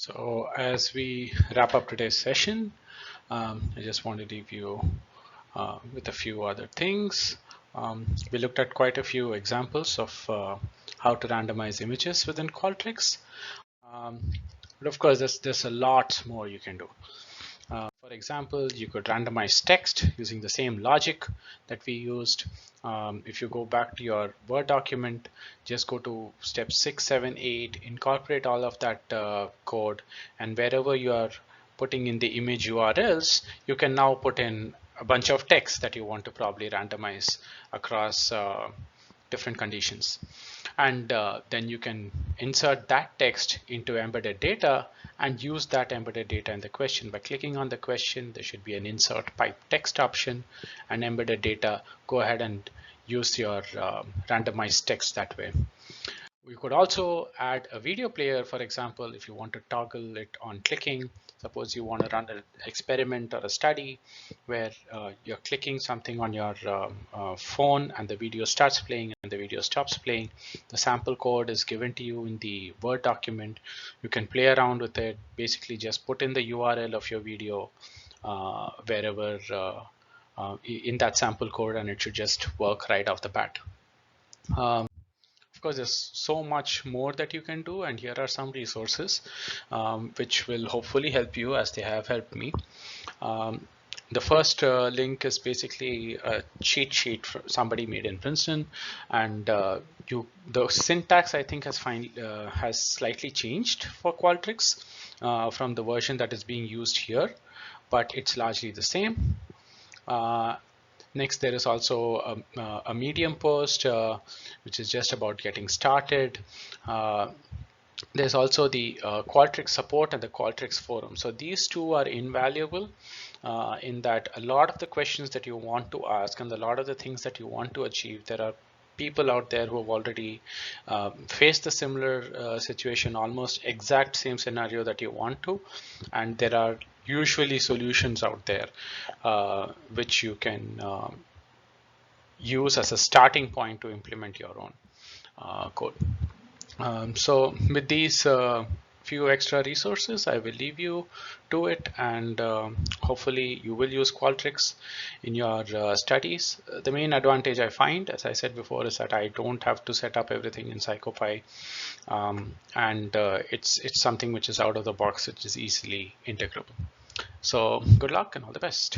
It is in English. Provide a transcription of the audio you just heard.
So as we wrap up today's session, I just want to leave you with a few other things. We looked at quite a few examples of how to randomize images within Qualtrics. But of course, there's a lot more you can do. For example, you could randomize text using the same logic that we used. If you go back to your Word document, just go to step 6, 7, 8, incorporate all of that code, and wherever you are putting in the image URLs, you can now put in a bunch of text that you want to probably randomize across different conditions. And then you can insert that text into embedded data and use that embedded data in the question. By clicking on the question, there should be an insert pipe text option, and embedded data, go ahead and use your randomized text that way. We could also add a video player, for example, if you want to toggle it on clicking. Suppose you want to run an experiment or a study where you're clicking something on your phone and the video starts playing and the video stops playing. The sample code is given to you in the Word document. You can play around with it. Basically, just put in the URL of your video wherever in that sample code, and it should just work right off the bat. Of course, there's so much more that you can do, and here are some resources which will hopefully help you as they have helped me. The first link is basically a cheat sheet somebody made in Princeton, and the syntax I think has slightly changed for Qualtrics from the version that is being used here, but it's largely the same. Next, there is also a Medium post, which is just about getting started. There's also the Qualtrics support and the Qualtrics forum. So these two are invaluable in that a lot of the questions that you want to ask and a lot of the things that you want to achieve, there are people out there who have already faced a similar situation, almost exact same scenario that you want to, and there are usually solutions out there which you can use as a starting point to implement your own code. So with these few extra resources, I will leave you to it, and hopefully you will use Qualtrics in your studies. The main advantage I find, as I said before, is that I don't have to set up everything in PsychoPy, and it's something which is out of the box, which is easily integrable. So good luck and all the best.